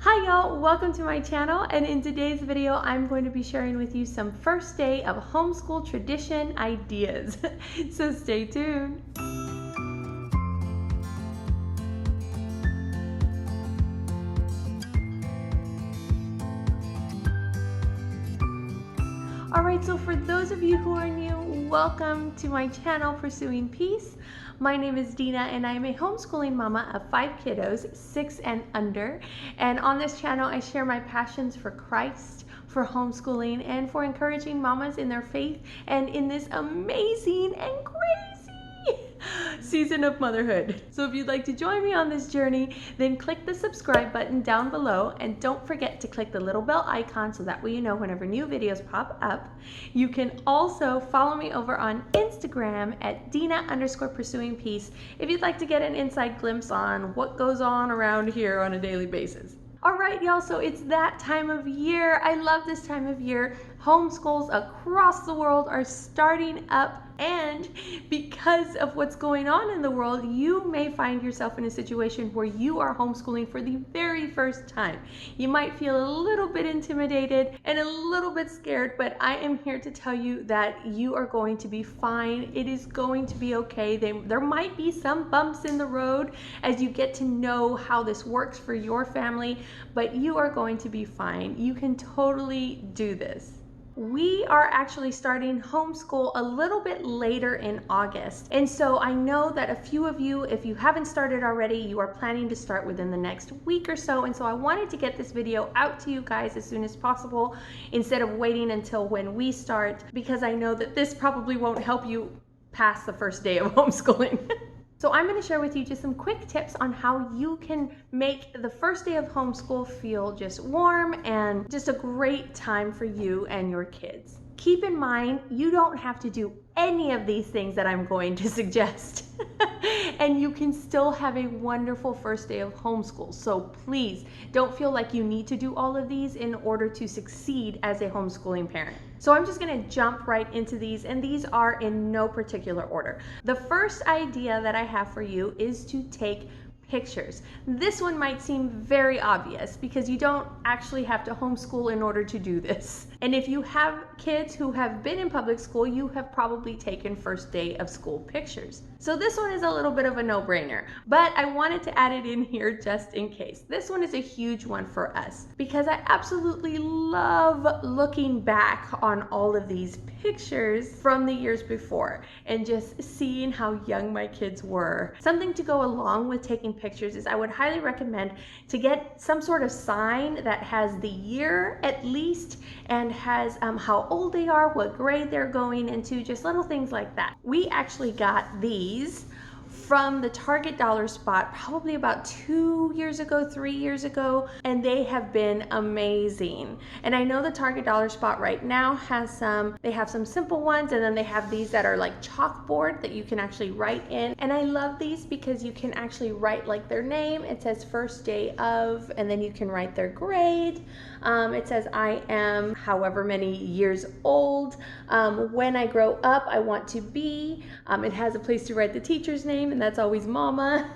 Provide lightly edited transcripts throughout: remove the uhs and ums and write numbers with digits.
Hi y'all, welcome to my channel, and in today's video I'm going to be sharing with you some first day of homeschool tradition ideas. So stay tuned. Alright, so for those of you who are new, welcome to my channel, Pursuing Peace. My name is Dina and I am a homeschooling mama of 5 kiddos, 6 and under. And on this channel I share my passions for Christ, for homeschooling, and for encouraging mamas in their faith and in this amazing and crazy season of motherhood. So if you'd like to join me on this journey, then click the subscribe button down below, and don't forget to click the little bell icon so that way you know whenever new videos pop up. You can also follow me over on Instagram at Dina_pursuing_peace if you'd like to get an inside glimpse on what goes on around here on a daily basis. All right, y'all, so it's that time of year. I love this time of year. Homeschools across the world are starting up, and because of what's going on in the world, you may find yourself in a situation where you are homeschooling for the very first time. You might feel a little bit intimidated and a little bit scared, but I am here to tell you that you are going to be fine. It is going to be okay. There might be some bumps in the road as you get to know how this works for your family, but you are going to be fine. You can totally do this. We are actually starting homeschool a little bit later in August. And so I know that a few of you, if you haven't started already, you are planning to start within the next week or so. And so I wanted to get this video out to you guys as soon as possible instead of waiting until when we start, because I know that this probably won't help you pass the first day of homeschooling. So I'm going to share with you just some quick tips on how you can make the first day of homeschool feel just warm and just a great time for you and your kids. Keep in mind, you don't have to do any of these things that I'm going to suggest. And you can still have a wonderful first day of homeschool. So please don't feel like you need to do all of these in order to succeed as a homeschooling parent. So I'm just going to jump right into these, and these are in no particular order. The first idea that I have for you is to take pictures. This one might seem very obvious because you don't actually have to homeschool in order to do this. And if you have kids who have been in public school, you have probably taken first day of school pictures. So this one is a little bit of a no-brainer, but I wanted to add it in here just in case. This one is a huge one for us because I absolutely love looking back on all of these pictures from the years before and just seeing how young my kids were. Something to go along with taking pictures is I would highly recommend to get some sort of sign that has the year at least and has how old they are, what grade they're going into, just little things like that. We actually got these from the Target dollar spot probably about 2 years ago, 3 years ago, and they have been amazing. And I know the Target dollar spot right now has they have some simple ones, and then they have these that are like chalkboard that you can actually write in. And I love these because you can actually write like their name. It says first day of, and then you can write their grade. It says I am however many years old. When I grow up, I want to be. It has a place to write the teacher's name, and that's always mama.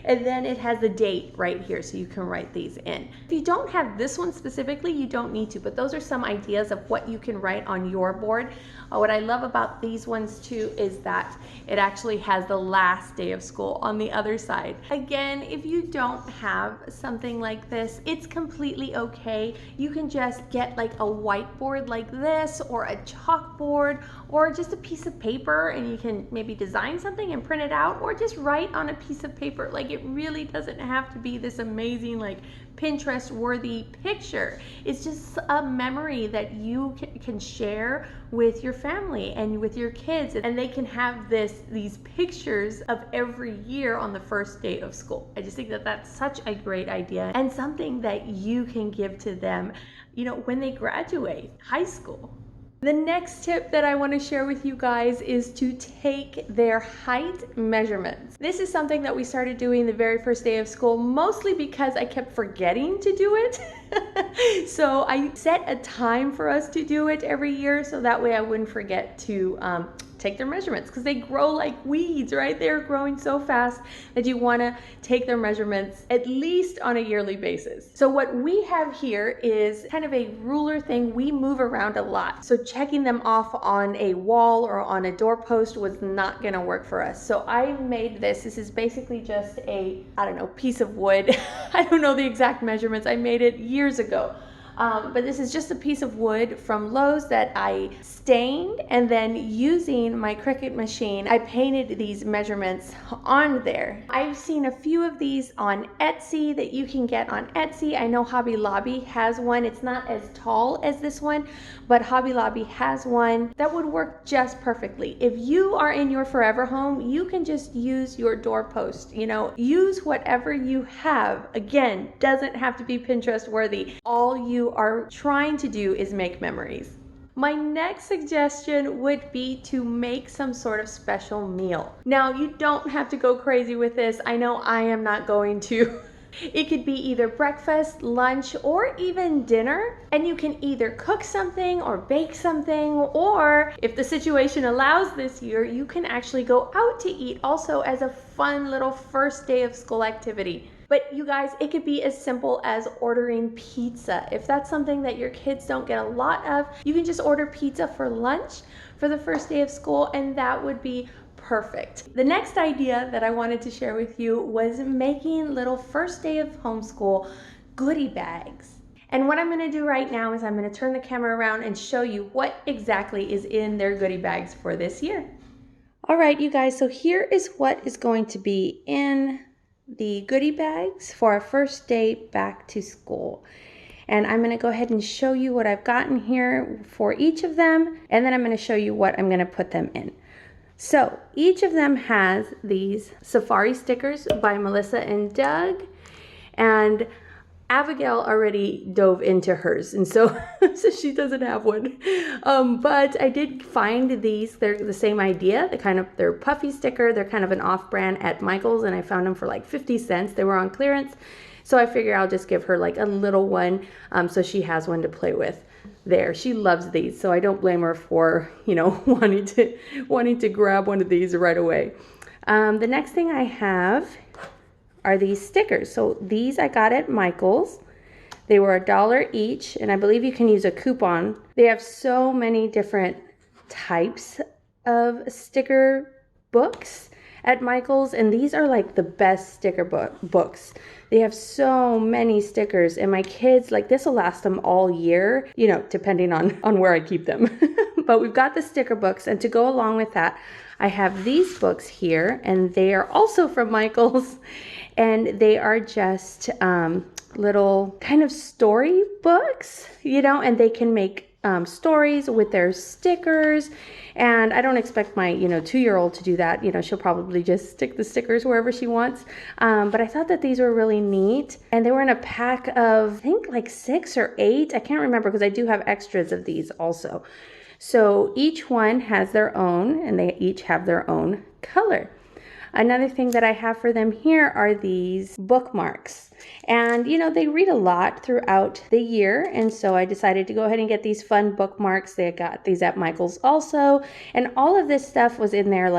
And then it has the date right here, so you can write these in. If you don't have this one specifically, you don't need to, but those are some ideas of what you can write on your board. What I love about these ones too is that it actually has the last day of school on the other side. Again, if you don't have something like this, it's completely okay. You can just get like a whiteboard like this, or a chalkboard, or just a piece of paper, and you can maybe design something and print it out, or just write on a piece of paper. Like, it really doesn't have to be this amazing like Pinterest worthy picture. It's just a memory that you can share with your family and with your kids, and they can have these pictures of every year on the first day of school. I just think that that's such a great idea, and something that you can give to them, you know, when they graduate high school. The next tip that I want to share with you guys is to take their height measurements. This is something that we started doing the very first day of school, mostly because I kept forgetting to do it. So I set a time for us to do it every year, so that way I wouldn't forget to take their measurements because they grow like weeds, right? They're growing so fast that you want to take their measurements at least on a yearly basis. So what we have here is kind of a ruler thing. We move around a lot. So checking them off on a wall or on a doorpost was not going to work for us. So I made this. This is basically just a, I don't know, piece of wood. I don't know the exact measurements. I made it years ago. But this is just a piece of wood from Lowe's that I stained, and then using my Cricut machine, I painted these measurements on there. I've seen a few of these on Etsy that you can get on Etsy. I know Hobby Lobby has one. It's not as tall as this one, but Hobby Lobby has one that would work just perfectly. If you are in your forever home, you can just use your doorpost, you know, use whatever you have. Again, doesn't have to be Pinterest worthy. All you are trying to do is make memories. My next suggestion would be to make some sort of special meal. Now, you don't have to go crazy with this. I know I am not going to. It could be either breakfast, lunch, or even dinner. And you can either cook something or bake something, or if the situation allows this year, you can actually go out to eat also as a fun little first day of school activity. But you guys, it could be as simple as ordering pizza. If that's something that your kids don't get a lot of, you can just order pizza for lunch for the first day of school, and that would be perfect. The next idea that I wanted to share with you was making little first day of homeschool goodie bags. And what I'm going to do right now is I'm going to turn the camera around and show you what exactly is in their goodie bags for this year. All right, you guys, so here is what is going to be in the goodie bags for our first day back to school. And I'm going to go ahead and show you what I've gotten here for each of them, and then I'm going to show you what I'm going to put them in. So each of them has these safari stickers by Melissa and Doug, and Abigail already dove into hers, and so she doesn't have one. But I did find these. They're the same idea. They're Puffy sticker. They're kind of an off-brand at Michael's, and I found them for like 50 cents. They were on clearance, so I figure I'll just give her like a little one, so she has one to play with. There, she loves these, so I don't blame her for, you know, wanting to grab one of these right away. The next thing I have are these stickers. So these I got at Michael's. They were $1 each, and I believe you can use a coupon. They have so many different types of sticker books at Michael's, and these are like the best sticker books. They have so many stickers, and my kids, like, this will last them all year, you know, depending on where I keep them. But we've got the sticker books, and to go along with that, I have these books here, and they are also from Michael's, and they are just little kind of story books, you know, and they can make stories with their stickers. And I don't expect my, 2-year-old to do that. You know, she'll probably just stick the stickers wherever she wants. But I thought that these were really neat. And they were in a pack of, I think, like 6 or 8. I can't remember because I do have extras of these also. So each one has their own, and they each have their own color. Another thing that I have for them here are these bookmarks. And, they read a lot throughout the year. And so I decided to go ahead and get these fun bookmarks. They got these at Michael's also. And all of this stuff was in their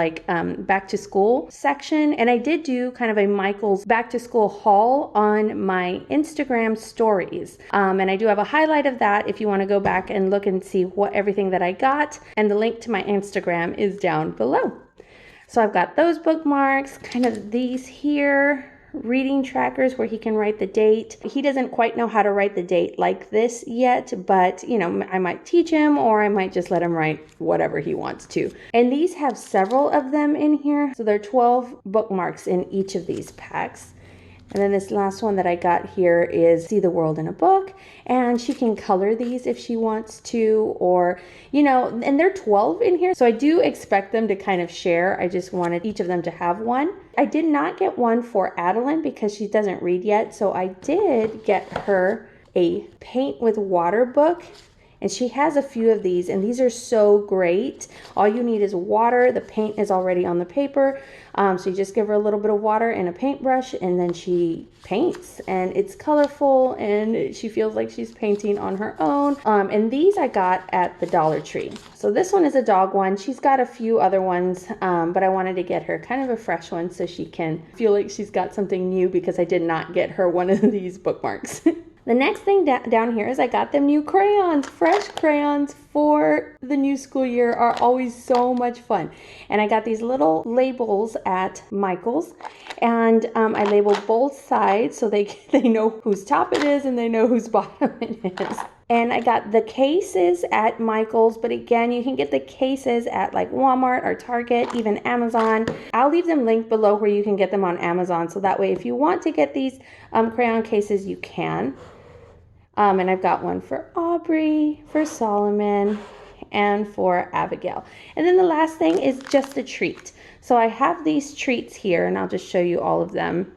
back to school section. And I did do kind of a Michael's back to school haul on my Instagram stories. And I do have a highlight of that if you want to go back and look and see everything that I got. And the link to my Instagram is down below. So I've got those bookmarks, kind of these here, reading trackers where he can write the date. He doesn't quite know how to write the date like this yet, but I might teach him, or I might just let him write whatever he wants to. And these have several of them in here. So there are 12 bookmarks in each of these packs. And then this last one that I got here is See the World in a Book. And she can color these if she wants to, or, and they're 12 in here. So I do expect them to kind of share. I just wanted each of them to have one. I did not get one for Adeline because she doesn't read yet. So I did get her a paint with water book. And she has a few of these, and these are so great. All you need is water. The paint is already on the paper. So you just give her a little bit of water and a paintbrush, and then she paints, and it's colorful, and she feels like she's painting on her own. And these I got at the Dollar Tree. So this one is a dog one. She's got a few other ones, but I wanted to get her kind of a fresh one so she can feel like she's got something new, because I did not get her one of these bookmarks. The next thing down here is I got them new crayons. Fresh crayons for the new school year are always so much fun. And I got these little labels at Michael's, and I labeled both sides so they know whose top it is and they know whose bottom it is. And I got the cases at Michael's, but again, you can get the cases at like Walmart or Target, even Amazon. I'll leave them linked below where you can get them on Amazon, so that way if you want to get these crayon cases, you can. And I've got one for Aubrey, for Solomon, and for Abigail. And then the last thing is just a treat. So I have these treats here, and I'll just show you all of them.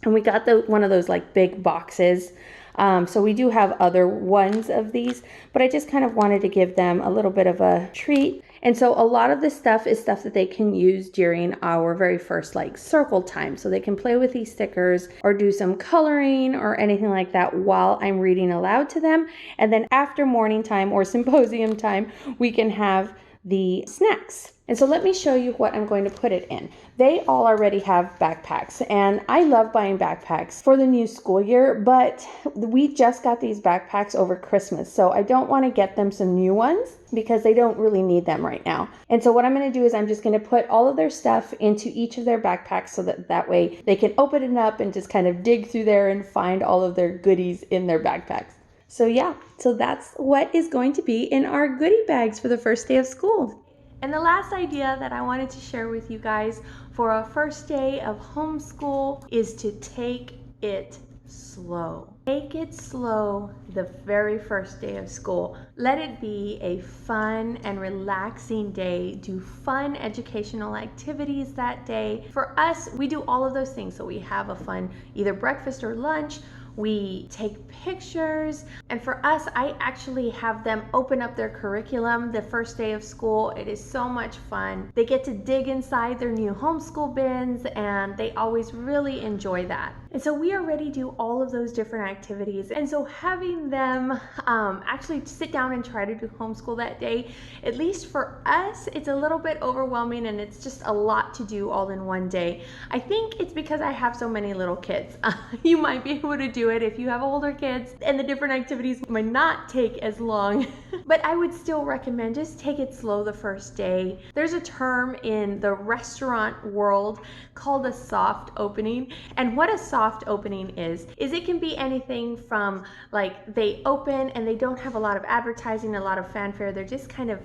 And we got one of those like big boxes. So we do have other ones of these, but I just kind of wanted to give them a little bit of a treat. And so a lot of this stuff is stuff that they can use during our very first like circle time. So they can play with these stickers or do some coloring or anything like that while I'm reading aloud to them. And then after morning time or symposium time, we can have the snacks. And so let me show you what I'm going to put it in. They all already have backpacks, and I love buying backpacks for the new school year, but we just got these backpacks over Christmas, so I don't want to get them some new ones because they don't really need them right now. And so what I'm going to do is I'm just going to put all of their stuff into each of their backpacks so that way they can open it up and just kind of dig through there and find all of their goodies in their backpacks. So yeah, so that's what is going to be in our goodie bags for the first day of school. And the last idea that I wanted to share with you guys for our first day of homeschool is to take it slow. Take it slow the very first day of school. Let it be a fun and relaxing day. Do fun educational activities that day. For us, we do all of those things. So we have a fun either breakfast or lunch. We take pictures, and for us, I actually have them open up their curriculum the first day of school. It is so much fun. They get to dig inside their new homeschool bins, and they always really enjoy that. And so we already do all of those different activities, and so having them actually sit down and try to do homeschool that day, at least for us, it's a little bit overwhelming, and it's just a lot to do all in one day. I think it's because I have so many little kids. You might be able to do it if you have older kids, and the different activities might not take as long. But I would still recommend just take it slow the first day. There's a term in the restaurant world called a soft opening, and what a soft opening is it can be anything from like they open and they don't have a lot of advertising, a lot of fanfare, they're just kind of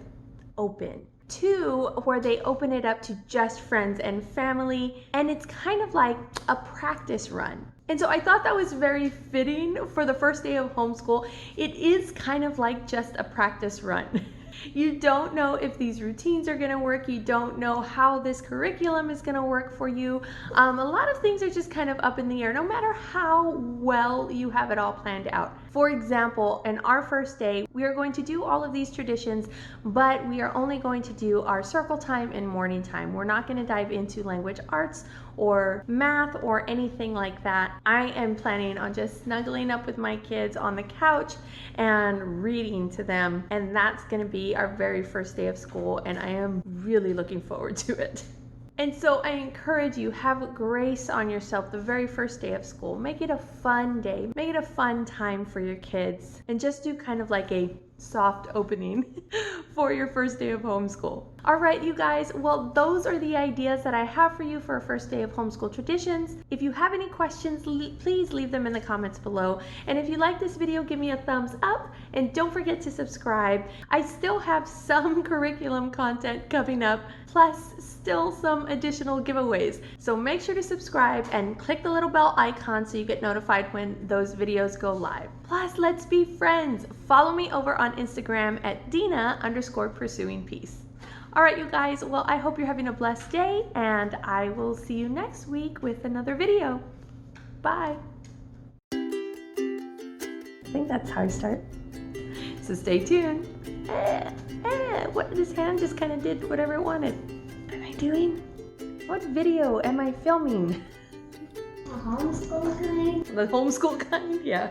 open, to where they open it up to just friends and family, and it's kind of like a practice run. And so I thought that was very fitting for the first day of homeschool. It is kind of like just a practice run. You don't know if these routines are going to work. You don't know how this curriculum is going to work for you. A lot of things are just kind of up in the air, no matter how well you have it all planned out. For example, in our first day, we are going to do all of these traditions, but we are only going to do our circle time and morning time. We're not going to dive into language arts or math or anything like that. I am planning on just snuggling up with my kids on the couch and reading to them, and that's going to be our very first day of school, and I am really looking forward to it. And so I encourage you, have grace on yourself the very first day of school. Make it a fun day. Make it a fun time for your kids, and just do kind of like a soft opening for your first day of homeschool. All right, you guys, well, those are the ideas that I have for you for a first day of homeschool traditions. If you have any questions, please leave them in the comments below. And if you like this video, give me a thumbs up, and don't forget to subscribe. I still have some curriculum content coming up, plus still some additional giveaways. So make sure to subscribe and click the little bell icon so you get notified when those videos go live. Plus, let's be friends. Follow me over on Instagram at Dina_pursuingpeace. All right, you guys, well, I hope you're having a blessed day, and I will see you next week with another video. Bye. I think that's how I start. So stay tuned. What, this hand just kind of did whatever it wanted. What am I doing? What video am I filming? A homeschool kind? The homeschool kind? Yeah.